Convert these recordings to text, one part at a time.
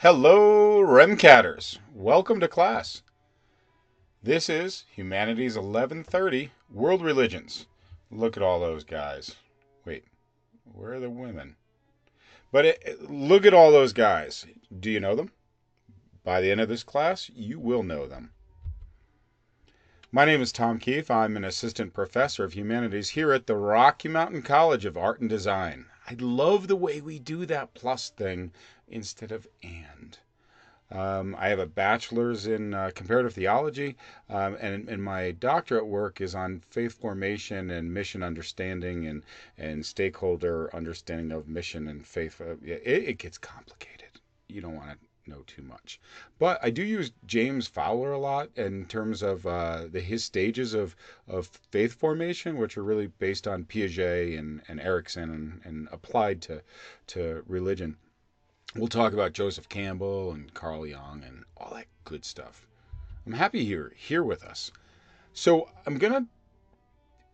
Hello, Remcatters. Welcome to class. This is Humanities 1130, World Religions. Look at all those guys. Wait, where are the women? Look at all those guys. Do you know them? By the end of this class, you will know them. My name is Tom Keefe. I'm an assistant professor of humanities here at the Rocky Mountain College of Art and Design. I love the way we do that plus thing instead of and. I have a bachelor's in comparative theology, and my doctorate work is on faith formation and mission understanding and stakeholder understanding of mission and faith. It gets complicated. You don't want to know too much. But I do use James Fowler a lot in terms of his stages of faith formation, which are really based on Piaget and Erickson and applied to religion. We'll talk about Joseph Campbell and Carl Jung and all that good stuff. I'm happy you're here with us. So I'm going to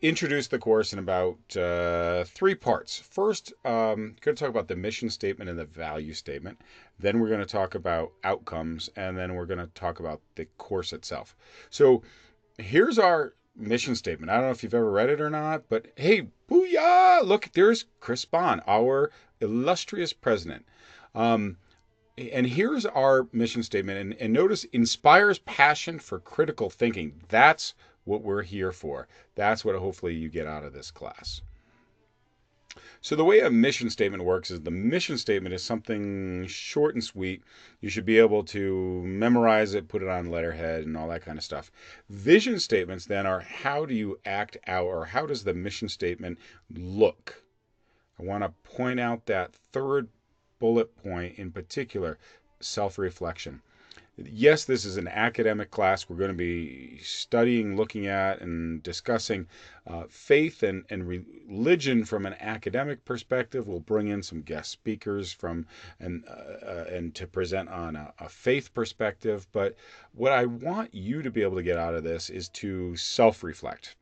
introduce the course in about 3 parts. First, I'm going to talk about the mission statement and the value statement. Then we're going to talk about outcomes, and then we're going to talk about the course itself. So here's our mission statement. I don't know if you've ever read it or not, but hey, booyah! Look, there's Chris Bond, our illustrious president. And here's our mission statement. And notice, inspires passion for critical thinking. That's what we're here for. That's what hopefully you get out of this class. So the way a mission statement works is the mission statement is something short and sweet. You should be able to memorize it, put it on letterhead, and all that kind of stuff. Vision statements then are how do you act out, or how does the mission statement look? I want to point out that third bullet point in particular, self-reflection. Yes, this is an academic class. We're going to be studying, looking at, and discussing faith and religion from an academic perspective. We'll bring in some guest speakers and to present on a faith perspective. But what I want you to be able to get out of this is to self-reflect,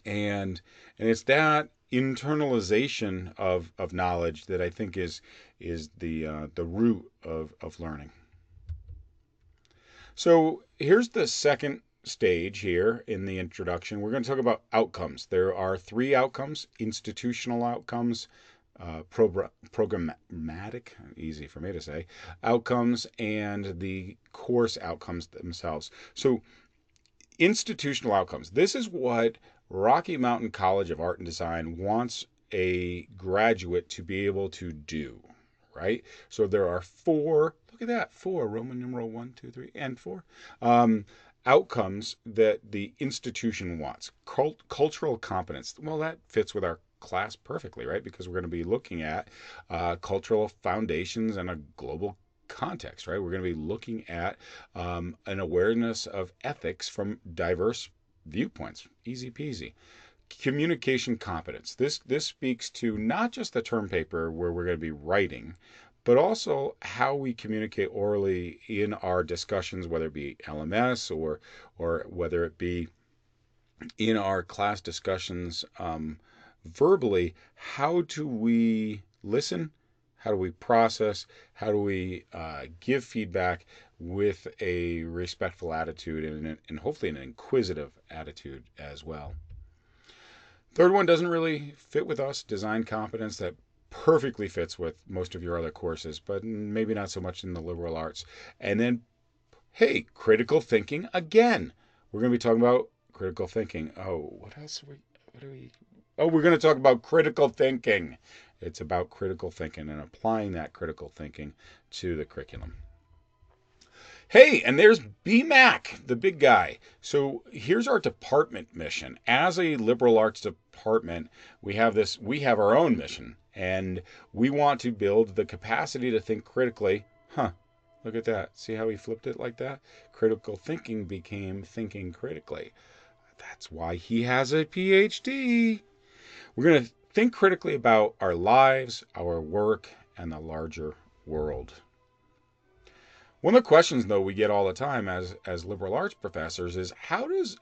and it's that internalization of knowledge that I think is the root of learning. So here's the second stage here in the introduction. We're going to talk about outcomes. There are 3 outcomes: institutional outcomes, programmatic, easy for me to say, outcomes, and the course outcomes themselves. So institutional outcomes. This is what Rocky Mountain College of Art and Design wants a graduate to be able to do, right? So there are 4, look at that, 4, Roman numeral 1, 2, 3, and 4, outcomes that the institution wants. Cultural competence. Well, that fits with our class perfectly, right? Because we're going to be looking at cultural foundations and a global context, right? We're going to be looking at an awareness of ethics from diverse viewpoints. Easy peasy. Communication competence. This speaks to not just the term paper where we're going to be writing, but also how we communicate orally in our discussions, whether it be LMS or whether it be in our class discussions verbally. How do we listen? How do we process? How do we give feedback with a respectful attitude and hopefully an inquisitive attitude as well? Third one doesn't really fit with us, design competence. That perfectly fits with most of your other courses, but maybe not so much in the liberal arts. And then, hey, critical thinking again. We're going to be talking about critical thinking. Oh, what else? Oh, we're going to talk about critical thinking. It's about critical thinking and applying that critical thinking to the curriculum. Hey, and there's BMAC, the big guy. So here's our department mission. As a liberal arts department, we have our own mission, and we want to build the capacity to think critically. Look at that. See how he flipped it like that? Critical thinking became thinking critically. That's why he has a PhD. We're going to think critically about our lives, our work, and the larger world. One of the questions, though, we get all the time as liberal arts professors is how does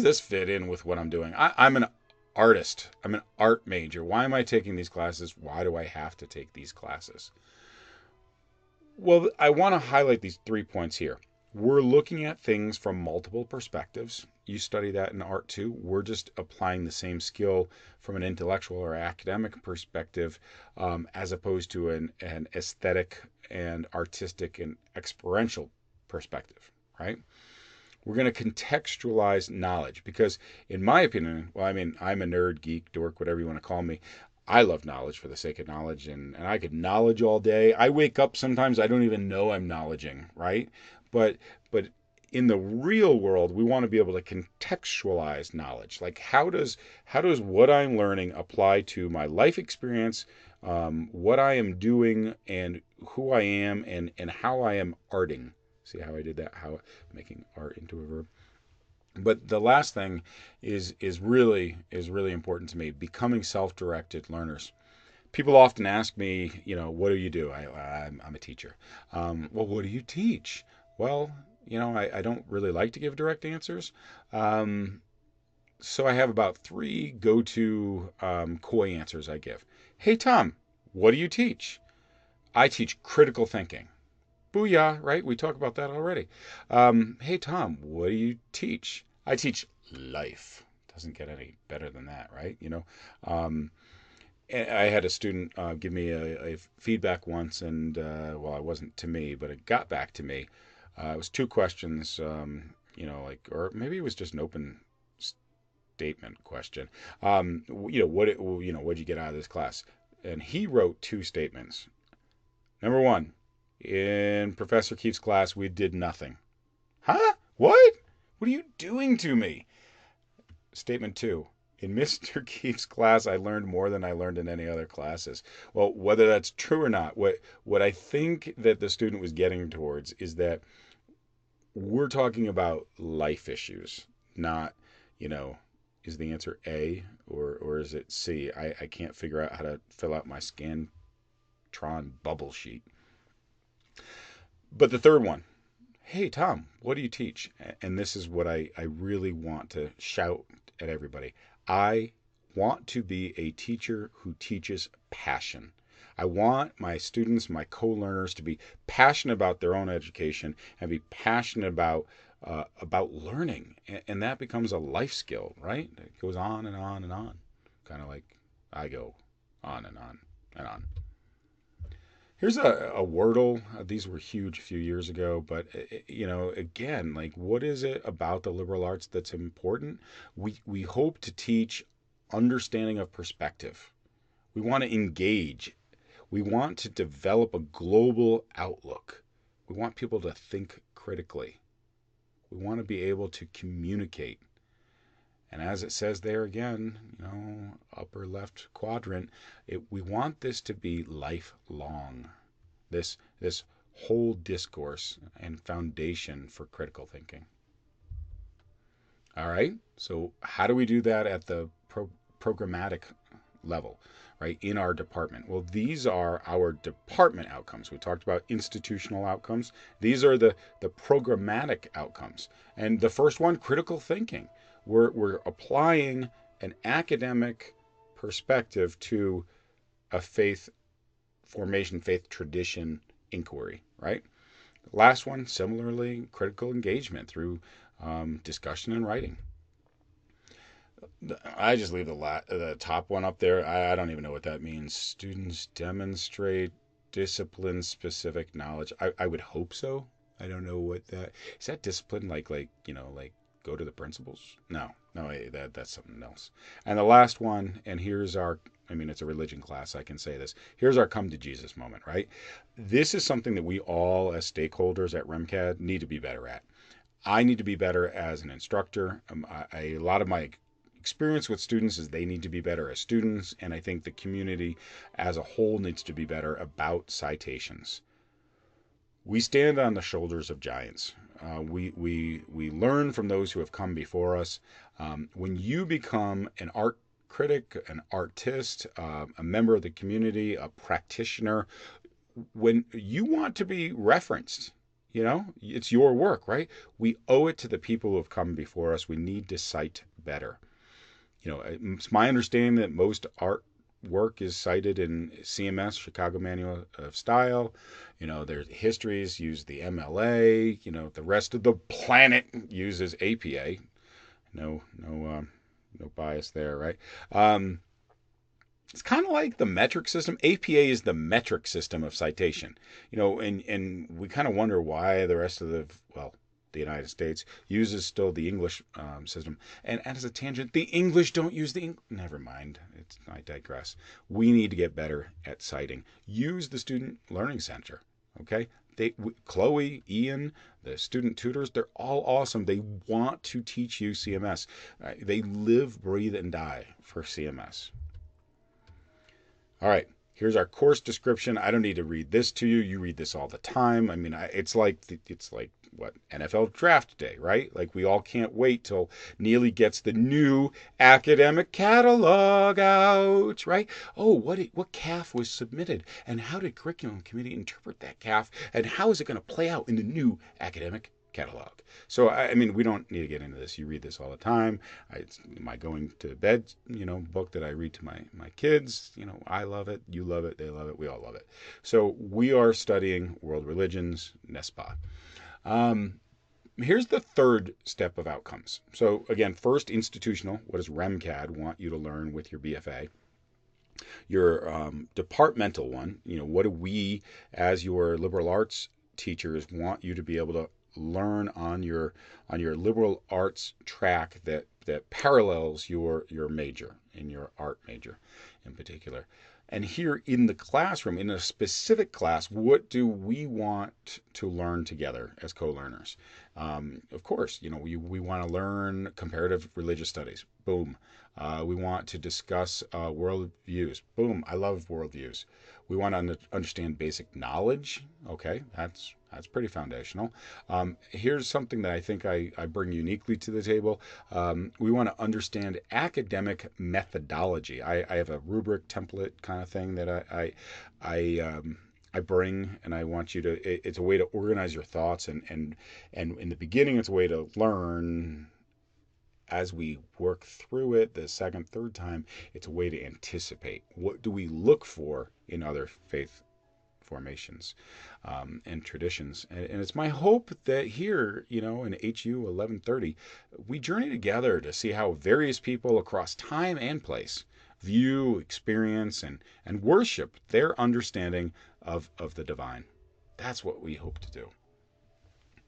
this fit in with what I'm doing? I'm an artist. I'm an art major. Why am I taking these classes? Why do I have to take these classes? Well, I want to highlight these 3 points here. We're looking at things from multiple perspectives. You study that in art too. We're just applying the same skill from an intellectual or academic perspective, as opposed to an aesthetic and artistic and experiential perspective, right? We're going to contextualize knowledge because, in my opinion, well, I mean, I'm a nerd, geek, dork, whatever you want to call me. I love knowledge for the sake of knowledge, and I could knowledge all day. I wake up sometimes I don't even know I'm knowledging, right? But but in the real world, we want to be able to contextualize knowledge. Like how does what I'm learning apply to my life experience, what I am doing, and who I am, and how I am arting. See how I did that? How making art into a verb. But the last thing is really important to me. Becoming self-directed learners. People often ask me, what do you do? I'm a teacher. Well, what do you teach? Well, I don't really like to give direct answers. Um, so I have about three go-to coy answers I give. Hey, Tom, what do you teach? I teach critical thinking. Booyah, right? We talked about that already. Hey, Tom, what do you teach? I teach life. Doesn't get any better than that, right? Um, I had a student give me a feedback once, and well, it wasn't to me, but it got back to me. It was two questions, or maybe it was just an open statement question. What'd you get out of this class? And he wrote two statements. Number one, in Professor Keefe's class, we did nothing. Huh? What? What are you doing to me? Statement two. In Mr. Keefe's class, I learned more than I learned in any other classes. Well, whether that's true or not, what I think that the student was getting towards is that we're talking about life issues, not, is the answer A or is it C? I can't figure out how to fill out my Scantron bubble sheet. But the third one, hey, Tom, what do you teach? And this is what I really want to shout at everybody. I want to be a teacher who teaches passion. I want my students, my co-learners, to be passionate about their own education and be passionate about learning, and that becomes a life skill, right? It goes on and on and on, kind of like I go on and on and on. Here's a Wordle. These were huge a few years ago, but again, like, what is it about the liberal arts that's important? We hope to teach understanding of perspective. We want to engage. We want to develop a global outlook. We want people to think critically. We want to be able to communicate. And as it says there again, upper left quadrant, we want this to be lifelong. This whole discourse and foundation for critical thinking. All right. So how do we do that at the programmatic level, right? In our department. Well, these are our department outcomes. We talked about institutional outcomes. These are the programmatic outcomes. And the first one, critical thinking. We're applying an academic perspective to a faith formation, faith tradition inquiry, right? Last one, similarly, critical engagement through discussion and writing. I just leave the top one up there. I don't even know what that means. Students demonstrate discipline specific knowledge. I would hope so. I don't know what that is. That discipline like go to the principals? No, that's something else. And the last one, and here's our. I mean, it's a religion class. I can say this. Here's our come to Jesus moment, right? This is something that we all, as stakeholders at REMCAD, need to be better at. I need to be better as an instructor. A lot of my experience with students is they need to be better as students, and I think the community as a whole needs to be better about citations. We stand on the shoulders of giants. We learn from those who have come before us. When you become an art critic, an artist, a member of the community, a practitioner, when you want to be referenced, it's your work, right? We owe it to the people who have come before us. We need to cite better. It's my understanding that most art work is cited in CMS, Chicago Manual of Style. Their histories use the MLA. The rest of the planet uses APA. No bias there, right? Um, it's kind of like the metric system. APA is the metric system of citation. And we kind of wonder why the rest of the United States uses still the English system. And as a tangent, the English don't use never mind. I digress. We need to get better at citing. Use the Student Learning Center. Okay, Chloe, Ian, the student tutors, they're all awesome. They want to teach you CMS. They live, breathe, and die for CMS. All right, here's our course description. I don't need to read this to you. You read this all the time. I mean, it's like what, NFL draft day, right? Like, we all can't wait till Neely gets the new academic catalog out, right? Oh, what calf was submitted, and how did curriculum committee interpret that calf, and how is it going to play out in the new academic catalog? So, I mean, we don't need to get into this. You read this all the time. It's my going to bed, book that I read to my kids. I love it. You love it. They love it. We all love it. So we are studying world religions, NESPA. Here's the third step of outcomes. So again, first, institutional. What does REMCAD want you to learn with your BFA? Your departmental one. What do we, as your liberal arts teachers, want you to be able to learn on your liberal arts track that parallels your major, in your art major in particular. And here in the classroom, in a specific class, what do we want to learn together as co-learners? Of course, we want to learn comparative religious studies. Boom. We want to discuss world views. Boom. I love worldviews. We want to understand basic knowledge. Okay, that's pretty foundational. Here's something that I think I bring uniquely to the table. We want to understand academic methodology. I have a rubric template kind of thing that I bring, and I want you to. It's a way to organize your thoughts, and in the beginning, it's a way to learn. As we work through it the second, third time, it's a way to anticipate. What do we look for in other faith formations and traditions? And it's my hope that here, in HU 1130, we journey together to see how various people across time and place view, experience, and worship their understanding of the divine. That's what we hope to do.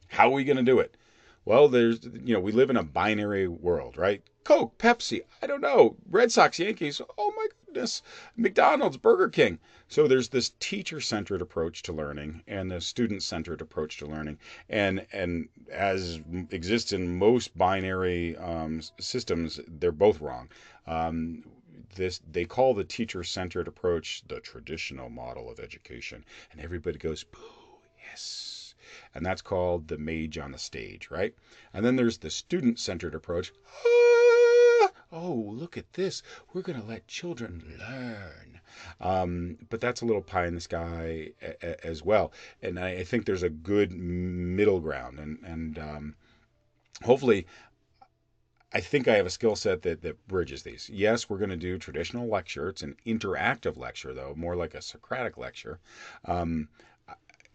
How are we going to do it? Well, we live in a binary world, right? Coke, Pepsi, I don't know. Red Sox, Yankees, oh my goodness. McDonald's, Burger King. So there's this teacher-centered approach to learning and the student-centered approach to learning. And as exists in most binary systems, they're both wrong. They call the teacher-centered approach the traditional model of education. And everybody goes, boo, yes. And that's called the mage on the stage, right? And then there's the student-centered approach. Oh, look at this. We're going to let children learn. But that's a little pie in the sky as well. And I think there's a good middle ground. And hopefully, I think I have a skill set that bridges these. Yes, we're going to do traditional lecture. It's an interactive lecture, though, more like a Socratic lecture.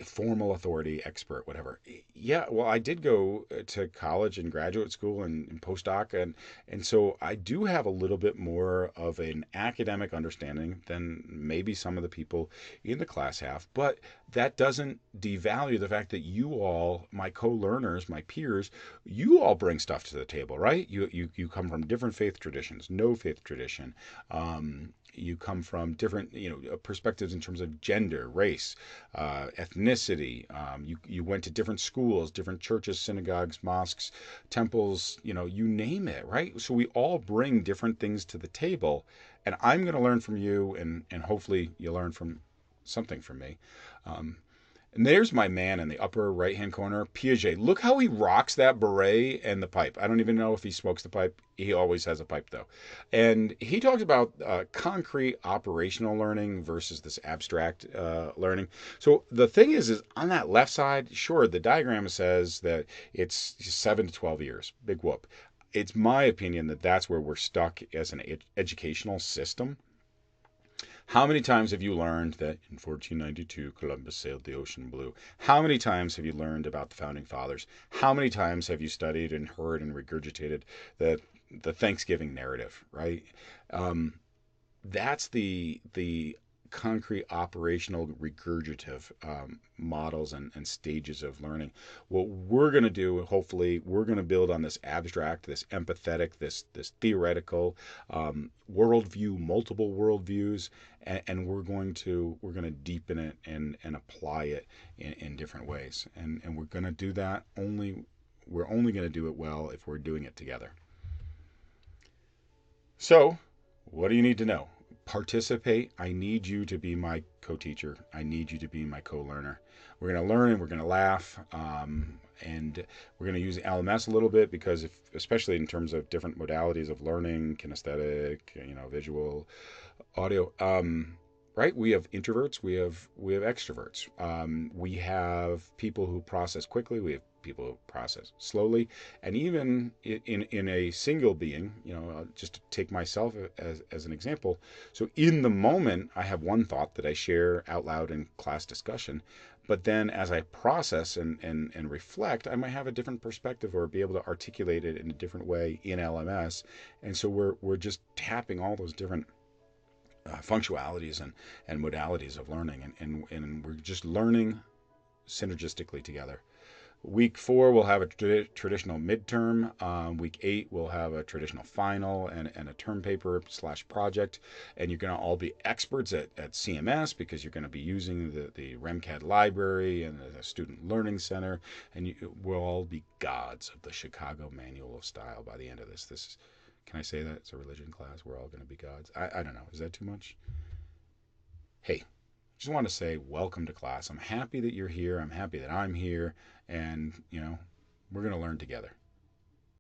Formal authority, expert, whatever. Yeah, well, I did go to college and graduate school and postdoc, and so I do have a little bit more of an academic understanding than maybe some of the people in the class have, but that doesn't devalue the fact that you all, my co-learners, my peers, you all bring stuff to the table, right? You come from different faith traditions, no faith tradition. You come from different, perspectives in terms of gender, race, ethnicity. You went to different schools, different churches, synagogues, mosques, temples, you name it, right? So we all bring different things to the table, and I'm going to learn from you, and hopefully you learn from something from me. And there's my man in the upper right-hand corner, Piaget. Look how he rocks that beret and the pipe. I don't even know if he smokes the pipe. He always has a pipe, though. And he talks about concrete operational learning versus this abstract learning. So the thing is on that left side, sure, the diagram says that it's 7 to 12 years. Big whoop. It's my opinion that that's where we're stuck as an educational system. How many times have you learned that in 1492 Columbus sailed the ocean blue? How many times have you learned about the founding fathers? How many times have you studied and heard and regurgitated the the Thanksgiving narrative, right? Um, that's the concrete operational regurgitative models and stages of learning. What we're going to do, hopefully, we're going to build on this abstract, this empathetic, this theoretical worldview, multiple worldviews, and we're going to deepen it and apply it in different ways. And we're going to do that only. We're only going to do it well if we're doing it together. So, what do you need to know? Participate. I need you to be my co teacher. I need you to be my co learner. We're going to learn and we're going to laugh. And we're going to use LMS a little bit because, especially in terms of different modalities of learning, kinesthetic, visual, audio. Right? We have introverts. We have extroverts. We have people who process quickly. We have people who process slowly, and even in a single being, just to take myself as an example. So in the moment, I have one thought that I share out loud in class discussion, but then as I process and reflect, I might have a different perspective or be able to articulate it in a different way in LMS. And so we're just tapping all those different functionalities and modalities of learning, and we're just learning synergistically together. Week 4, we'll have a traditional midterm. Week 8, we'll have a traditional final and a term paper / project. And you're going to all be experts at CMS because you're going to be using the REMCAD library and the Student Learning Center. And we'll all be gods of the Chicago Manual of Style by the end of this. Can I say that? It's a religion class. We're all going to be gods. I don't know. Is that too much? Hey, just want to say welcome to class. I'm happy that you're here. I'm happy that I'm here. And, we're going to learn together.